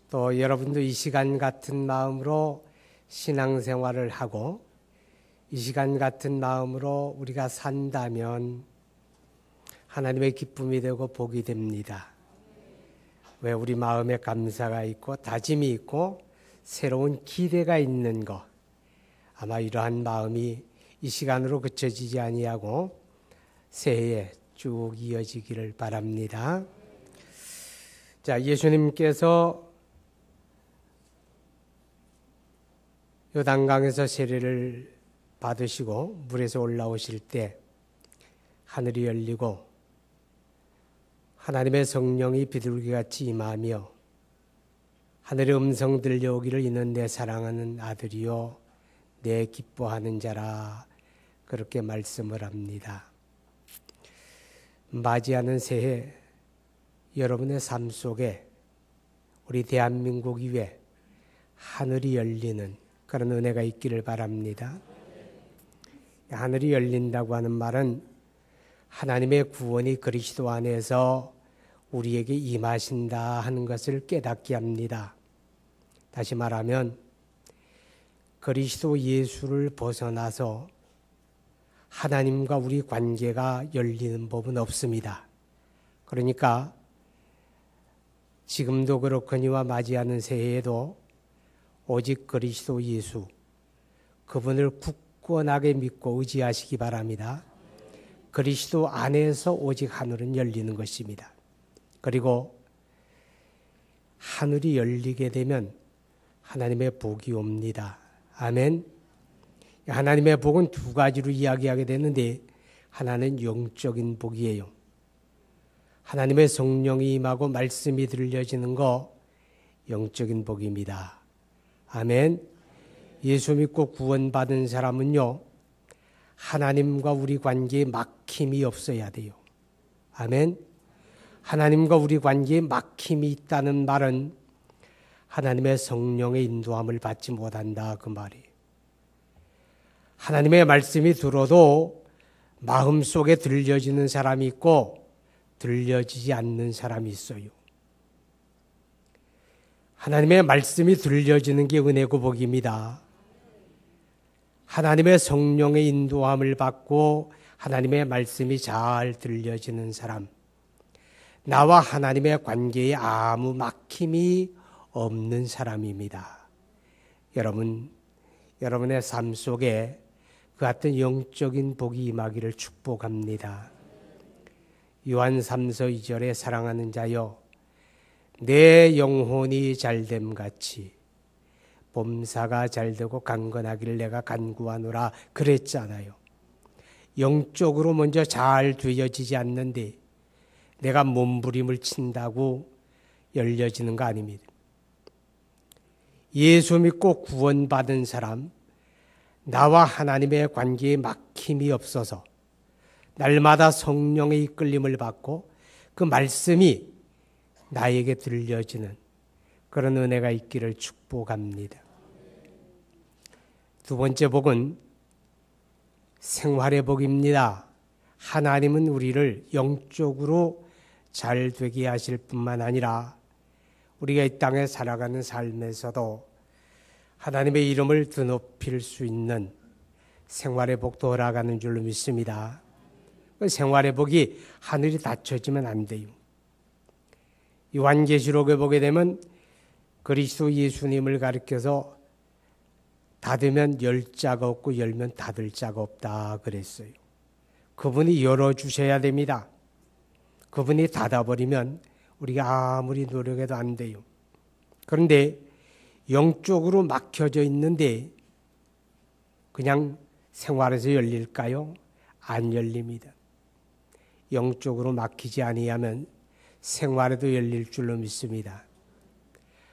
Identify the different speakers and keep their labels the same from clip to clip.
Speaker 1: 또 여러분도 이 시간 같은 마음으로 신앙생활을 하고 이 시간 같은 마음으로 우리가 산다면 하나님의 기쁨이 되고 복이 됩니다. 왜 우리 마음에 감사가 있고 다짐이 있고 새로운 기대가 있는 것, 아마 이러한 마음이 이 시간으로 그쳐지지 아니하고 새해에 쭉 이어지기를 바랍니다. 자, 예수님께서 요단강에서 세례를 받으시고 물에서 올라오실 때 하늘이 열리고 하나님의 성령이 비둘기같이 임하며 하늘의 음성 들려오기를 이는 내 사랑하는 아들이요 내 기뻐하는 자라, 그렇게 말씀을 합니다. 맞이하는 새해 여러분의 삶 속에 우리 대한민국 위에 하늘이 열리는 그런 은혜가 있기를 바랍니다. 하늘이 열린다고 하는 말은 하나님의 구원이 그리스도 안에서 우리에게 임하신다 하는 것을 깨닫게 합니다. 다시 말하면 그리스도 예수를 벗어나서 하나님과 우리 관계가 열리는 법은 없습니다. 그러니까 지금도 그렇거니와 맞이하는 새해에도 오직 그리스도 예수, 그분을 굳건하게 믿고 의지하시기 바랍니다. 그리스도 안에서 오직 하늘은 열리는 것입니다. 그리고 하늘이 열리게 되면 하나님의 복이 옵니다. 아멘. 하나님의 복은 두 가지로 이야기하게 되는데, 하나는 영적인 복이에요. 하나님의 성령이 임하고 말씀이 들려지는 거 영적인 복입니다. 아멘. 예수 믿고 구원받은 사람은요, 하나님과 우리 관계에 막힘이 없어야 돼요. 아멘. 하나님과 우리 관계에 막힘이 있다는 말은 하나님의 성령의 인도함을 받지 못한다, 그 말이에요. 하나님의 말씀이 들어도 마음속에 들려지는 사람이 있고 들려지지 않는 사람이 있어요. 하나님의 말씀이 들려지는 게 은혜고 복입니다. 하나님의 성령의 인도함을 받고 하나님의 말씀이 잘 들려지는 사람, 나와 하나님의 관계에 아무 막힘이 없는 사람입니다. 여러분의 삶 속에 그 같은 영적인 복이 임하기를 축복합니다. 요한 3서 2절에 사랑하는 자여 내 영혼이 잘됨같이 범사가 잘되고 강건하기를 내가 간구하노라 그랬잖아요. 영적으로 먼저 잘 되어지지 않는데 내가 몸부림을 친다고 열려지는 거 아닙니다. 예수 믿고 구원받은 사람, 나와 하나님의 관계에 막힘이 없어서 날마다 성령의 이끌림을 받고 그 말씀이 나에게 들려지는 그런 은혜가 있기를 축복합니다. 두 번째 복은 생활의 복입니다. 하나님은 우리를 영적으로 잘 되게 하실 뿐만 아니라 우리가 이 땅에 살아가는 삶에서도 하나님의 이름을 드높일 수 있는 생활의 복도 허락하는 줄로 믿습니다. 그 생활의 복이 하늘이 닫혀지면 안 돼요. 요한계시록에 보게 되면 그리스도 예수님을 가리켜서 닫으면 열 자가 없고 열면 닫을 자가 없다 그랬어요. 그분이 열어주셔야 됩니다. 그분이 닫아버리면 우리가 아무리 노력해도 안 돼요. 그런데 영적으로 막혀져 있는데 그냥 생활에서 열릴까요? 안 열립니다. 영적으로 막히지 아니하면 생활에도 열릴 줄로 믿습니다.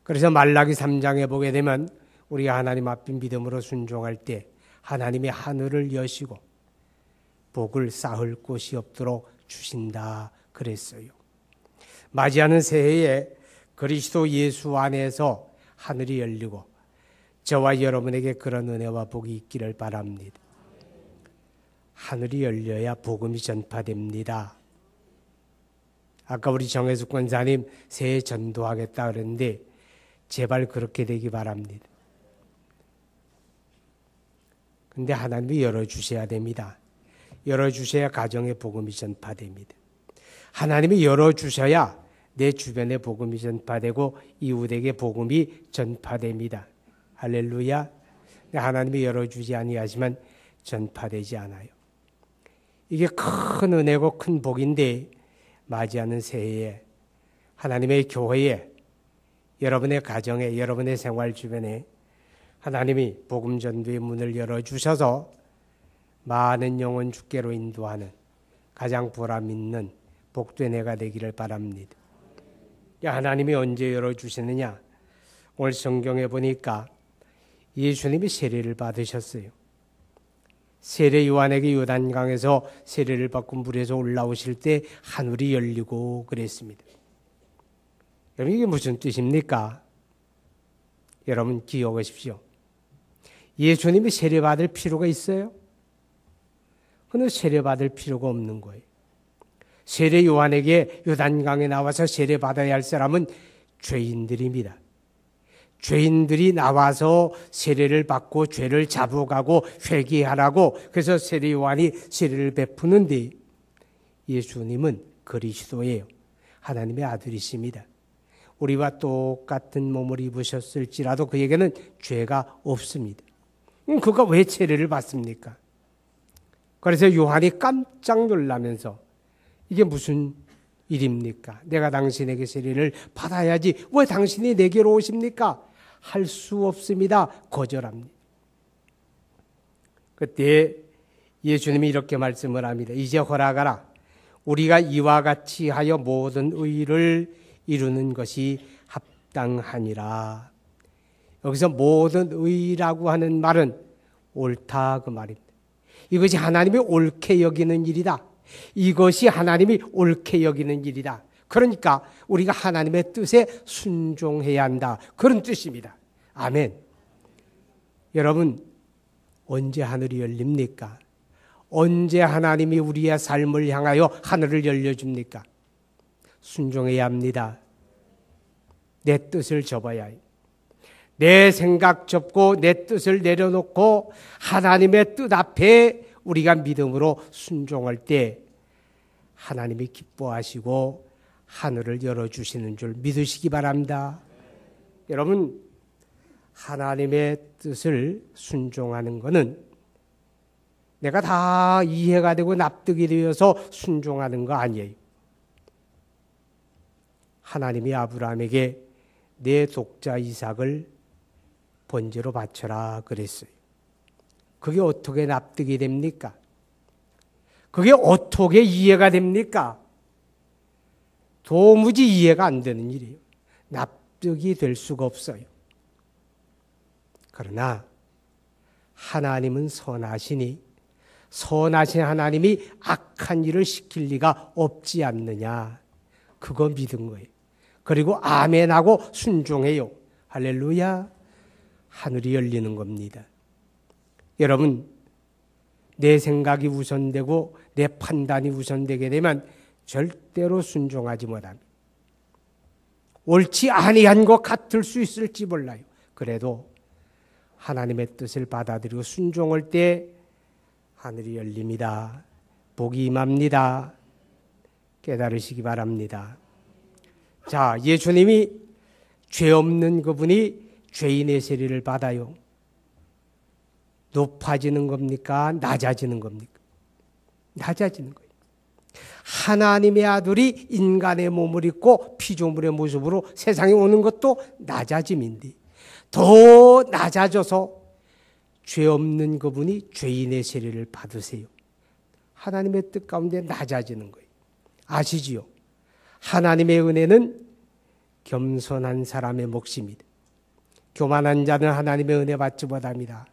Speaker 1: 그래서 말라기 3장에 보게 되면 우리가 하나님 앞에 믿음으로 순종할 때 하나님이 하늘을 여시고 복을 쌓을 곳이 없도록 주신다 그랬어요. 맞이하는 새해에 그리스도 예수 안에서 하늘이 열리고 저와 여러분에게 그런 은혜와 복이 있기를 바랍니다. 하늘이 열려야 복음이 전파됩니다. 아까 우리 정혜숙 권사님 새해 전도하겠다 그랬는데 제발 그렇게 되기 바랍니다. 근데 하나님이 열어주셔야 됩니다. 열어주셔야 가정의 복음이 전파됩니다. 하나님이 열어주셔야 내 주변에 복음이 전파되고 이웃에게 복음이 전파됩니다. 할렐루야. 하나님이 열어주지 아니하지만 전파되지 않아요. 이게 큰 은혜고 큰 복인데 맞이하는 새해에 하나님의 교회에 여러분의 가정에 여러분의 생활 주변에 하나님이 복음 전도의 문을 열어주셔서 많은 영혼 주께로 인도하는 가장 보람 있는 복된 해가 되기를 바랍니다. 하나님이 언제 열어주시느냐? 오늘 성경에 보니까 예수님이 세례를 받으셨어요. 세례 요한에게 요단강에서 세례를 받고 물에서 올라오실 때 하늘이 열리고 그랬습니다. 여러분 이게 무슨 뜻입니까? 여러분 기억하십시오. 예수님이 세례 받을 필요가 있어요? 근데 세례 받을 필요가 없는 거예요. 세례 요한에게 요단강에 나와서 세례 받아야 할 사람은 죄인들입니다. 죄인들이 나와서 세례를 받고 죄를 잡아가고 회개하라고 그래서 세례 요한이 세례를 베푸는데 예수님은 그리스도예요. 하나님의 아들이십니다. 우리와 똑같은 몸을 입으셨을지라도 그에게는 죄가 없습니다. 그가 왜 세례를 받습니까? 그래서 요한이 깜짝 놀라면서 이게 무슨 일입니까? 내가 당신에게 세례를 받아야지 왜 당신이 내게로 오십니까? 할 수 없습니다. 거절합니다. 그때 예수님이 이렇게 말씀을 합니다. 이제 허락하라. 우리가 이와 같이 하여 모든 의를 이루는 것이 합당하니라. 여기서 모든 의라고 하는 말은 옳다 그 말입니다. 이것이 하나님이 옳게 여기는 일이다. 이것이 하나님이 옳게 여기는 일이다. 그러니까 우리가 하나님의 뜻에 순종해야 한다. 그런 뜻입니다. 아멘. 여러분 언제 하늘이 열립니까? 언제 하나님이 우리의 삶을 향하여 하늘을 열려줍니까? 순종해야 합니다. 내 뜻을 접어야 해요. 내 생각 접고 내 뜻을 내려놓고 하나님의 뜻 앞에 우리가 믿음으로 순종할 때 하나님이 기뻐하시고 하늘을 열어주시는 줄 믿으시기 바랍니다. 여러분 하나님의 뜻을 순종하는 것은 내가 다 이해가 되고 납득이 되어서 순종하는 거 아니에요. 하나님이 아브라함에게 내 독자 이삭을 번제로 바쳐라 그랬어요. 그게 어떻게 납득이 됩니까? 그게 어떻게 이해가 됩니까? 도무지 이해가 안 되는 일이에요. 납득이 될 수가 없어요. 그러나 하나님은 선하시니 선하신 하나님이 악한 일을 시킬 리가 없지 않느냐. 그거 믿은 거예요. 그리고 아멘하고 순종해요. 할렐루야. 하늘이 열리는 겁니다. 여러분 내 생각이 우선되고 내 판단이 우선되게 되면 절대로 순종하지 못합니다. 옳지 아니한 것 같을 수 있을지 몰라요. 그래도 하나님의 뜻을 받아들이고 순종할 때 하늘이 열립니다. 복이 임합니다. 깨달으시기 바랍니다. 자, 예수님이 죄 없는 그분이 죄인의 세례를 받아요. 높아지는 겁니까? 낮아지는 겁니까? 낮아지는 거예요. 하나님의 아들이 인간의 몸을 입고 피조물의 모습으로 세상에 오는 것도 낮아짐인데 더 낮아져서 죄 없는 그분이 죄인의 세례를 받으세요. 하나님의 뜻 가운데 낮아지는 거예요. 아시지요? 하나님의 은혜는 겸손한 사람의 몫입니다. 교만한 자는 하나님의 은혜 받지 못합니다.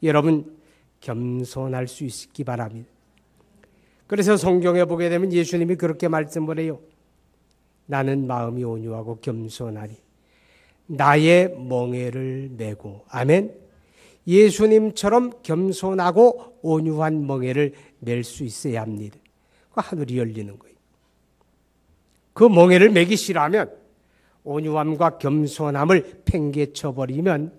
Speaker 1: 여러분 겸손할 수 있기 바랍니다. 그래서 성경에 보게 되면 예수님이 그렇게 말씀을 해요. 나는 마음이 온유하고 겸손하니 나의 멍에를 메고, 아멘. 예수님처럼 겸손하고 온유한 멍에를 멜 수 있어야 합니다. 그 하늘이 열리는 거예요. 그 멍에를 메기 싫어하면, 온유함과 겸손함을 팽개쳐 버리면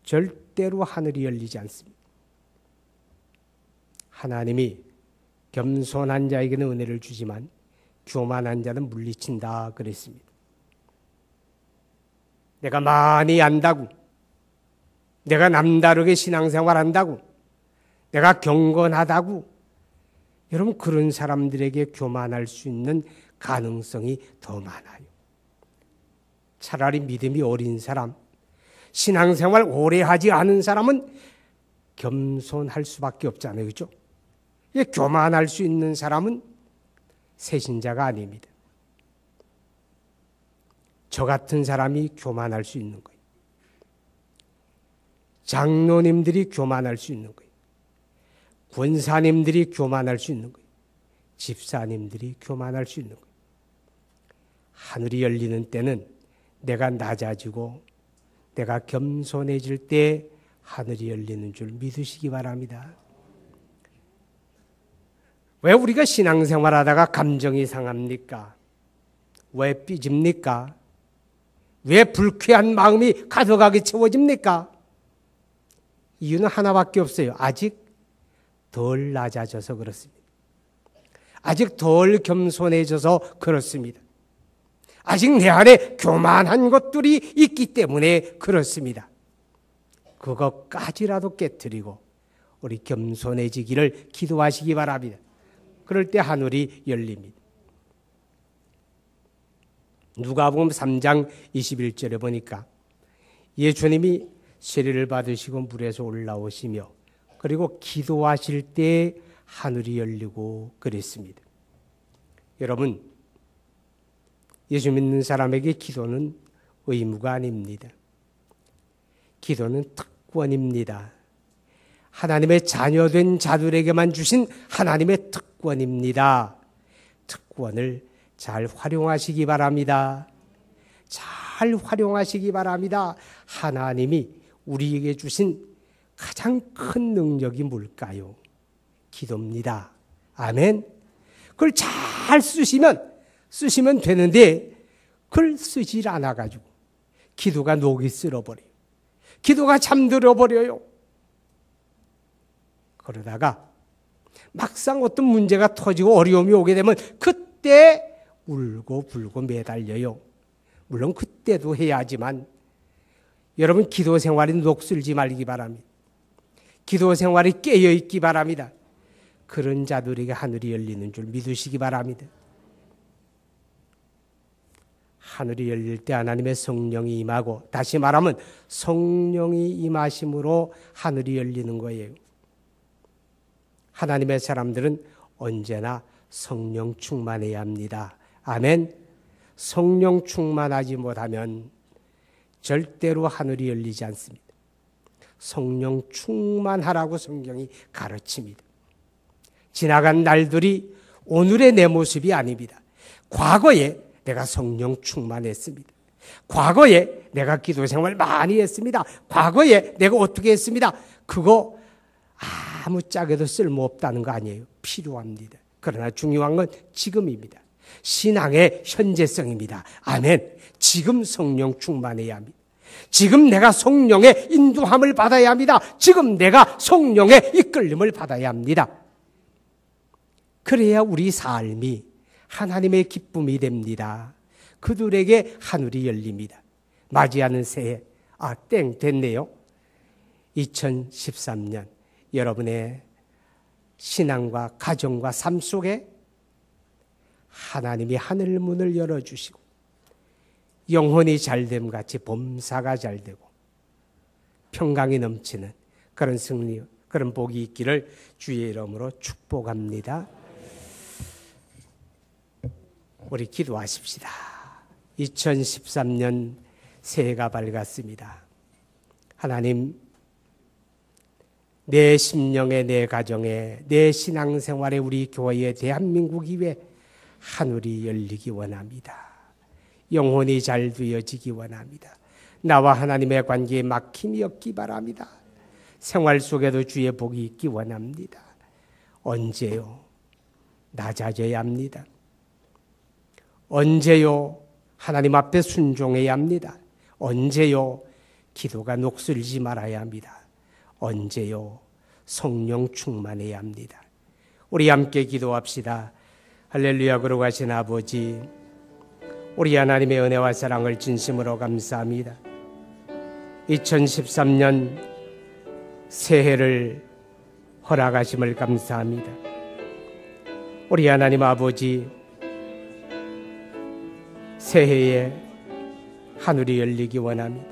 Speaker 1: 절대로 하늘이 열리지 않습니다. 하나님이 겸손한 자에게는 은혜를 주지만 교만한 자는 물리친다 그랬습니다. 내가 많이 안다고, 내가 남다르게 신앙생활한다고, 내가 경건하다고, 여러분 그런 사람들에게 교만할 수 있는 가능성이 더 많아요. 차라리 믿음이 어린 사람, 신앙생활 오래 하지 않은 사람은 겸손할 수밖에 없잖아요. 그렇죠? 교만할 수 있는 사람은 새신자가 아닙니다. 저 같은 사람이 교만할 수 있는 거예요. 장로님들이 교만할 수 있는 거예요. 권사님들이 교만할 수 있는 거예요. 집사님들이 교만할 수 있는 거예요. 하늘이 열리는 때는 내가 낮아지고 내가 겸손해질 때 하늘이 열리는 줄 믿으시기 바랍니다. 왜 우리가 신앙생활하다가 감정이 상합니까? 왜 삐집니까? 왜 불쾌한 마음이 가득하게 채워집니까? 이유는 하나밖에 없어요. 아직 덜 낮아져서 그렇습니다. 아직 덜 겸손해져서 그렇습니다. 아직 내 안에 교만한 것들이 있기 때문에 그렇습니다. 그것까지라도 깨트리고 우리 겸손해지기를 기도하시기 바랍니다. 그럴 때 하늘이 열립니다. 누가복음 3장 21절에 보니까 예수님이 세례를 받으시고 물에서 올라오시며 그리고 기도하실 때 하늘이 열리고 그랬습니다. 여러분, 예수 믿는 사람에게 기도는 의무가 아닙니다. 기도는 특권입니다. 하나님의 자녀된 자들에게만 주신 하나님의 특권입니다. 특권을 잘 활용하시기 바랍니다. 잘 활용하시기 바랍니다. 하나님이 우리에게 주신 가장 큰 능력이 뭘까요? 기도입니다. 아멘. 그걸 잘 쓰시면 되는데 그걸 쓰질 않아가지고 기도가 녹이 쓸어버려요. 기도가 잠들어버려요. 그러다가 막상 어떤 문제가 터지고 어려움이 오게 되면 그때 울고 불고 매달려요. 물론 그때도 해야 하지만 여러분 기도 생활이 녹슬지 말기 바랍니다. 기도 생활이 깨어있기 바랍니다. 그런 자들에게 하늘이 열리는 줄 믿으시기 바랍니다. 하늘이 열릴 때 하나님의 성령이 임하고, 다시 말하면 성령이 임하심으로 하늘이 열리는 거예요. 하나님의 사람들은 언제나 성령 충만해야 합니다. 아멘. 성령 충만하지 못하면 절대로 하늘이 열리지 않습니다. 성령 충만하라고 성경이 가르칩니다. 지나간 날들이 오늘의 내 모습이 아닙니다. 과거에 내가 성령 충만했습니다. 과거에 내가 기도 생활 많이 했습니다. 과거에 내가 어떻게 했습니다. 그거 아무짝에도 쓸모없다는 거 아니에요. 필요합니다. 그러나 중요한 건 지금입니다. 신앙의 현재성입니다. 아멘. 지금 성령 충만해야 합니다. 지금 내가 성령의 인도함을 받아야 합니다. 지금 내가 성령의 이끌림을 받아야 합니다. 그래야 우리 삶이 하나님의 기쁨이 됩니다. 그들에게 하늘이 열립니다. 맞이하는 새해, 됐네요. 2013년 여러분의 신앙과 가정과 삶 속에 하나님이 하늘 문을 열어주시고 영혼이 잘됨 같이 범사가 잘되고 평강이 넘치는 그런 승리, 그런 복이 있기를 주의 이름으로 축복합니다. 우리 기도하십시다. 2013년 새해가 밝았습니다. 하나님, 내 심령에, 내 가정에, 내 신앙생활에, 우리 교회에, 대한민국 이외에 하늘이 열리기 원합니다. 영혼이 잘 되어지기 원합니다. 나와 하나님의 관계에 막힘이 없기 바랍니다. 생활 속에도 주의 복이 있기 원합니다. 언제요? 낮아져야 합니다. 언제요? 하나님 앞에 순종해야 합니다. 언제요? 기도가 녹슬지 말아야 합니다. 언제요? 성령 충만해야 합니다. 우리 함께 기도합시다. 할렐루야. 걸어가신 아버지, 우리 하나님의 은혜와 사랑을 진심으로 감사합니다. 2013년 새해를 허락하심을 감사합니다. 우리 하나님 아버지, 새해에 하늘이 열리기 원합니다.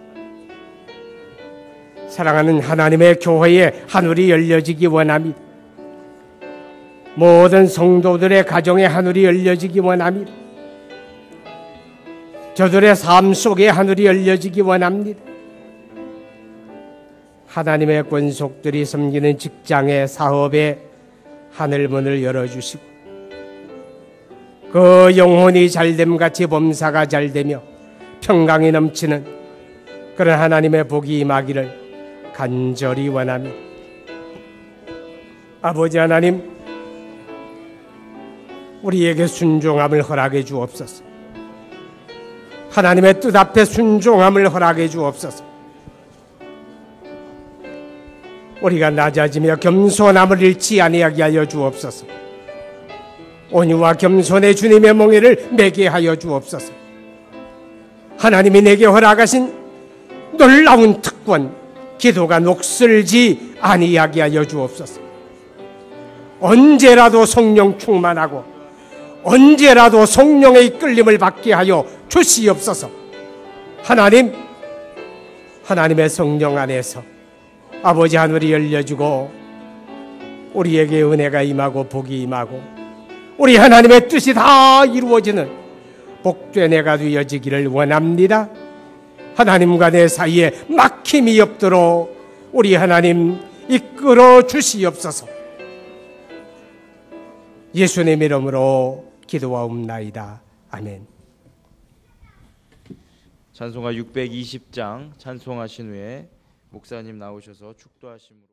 Speaker 1: 사랑하는 하나님의 교회에 하늘이 열려지기 원합니다. 모든 성도들의 가정에 하늘이 열려지기 원합니다. 저들의 삶 속에 하늘이 열려지기 원합니다. 하나님의 권속들이 섬기는 직장의 사업에 하늘문을 열어주시고 그 영혼이 잘됨같이 범사가 잘되며 평강이 넘치는 그런 하나님의 복이 임하기를 간절히 원합니다. 아버지 하나님, 우리에게 순종함을 허락해 주옵소서. 하나님의 뜻 앞에 순종함을 허락해 주옵소서. 우리가 낮아지며 겸손함을 잃지 아니하게 하여 주옵소서. 온유와 겸손의 주님의 몽해를 매게 하여 주옵소서. 하나님이 내게 허락하신 놀라운 특권, 기도가 녹슬지 아니하게 하여 주옵소서. 언제라도 성령 충만하고 언제라도 성령의 이끌림을 받게 하여 주시옵소서. 하나님의 성령 안에서 아버지 하늘이 열려주고 우리에게 은혜가 임하고 복이 임하고 우리 하나님의 뜻이 다 이루어지는 복된 해가 되어지기를 원합니다. 하나님과 내 사이에 막힘이 없도록 우리 하나님 이끌어 주시옵소서. 예수님 이름으로 기도하옵나이다. 아멘.
Speaker 2: 찬송가 620장 찬송하신 후에 목사님 나오셔서 축도하심으로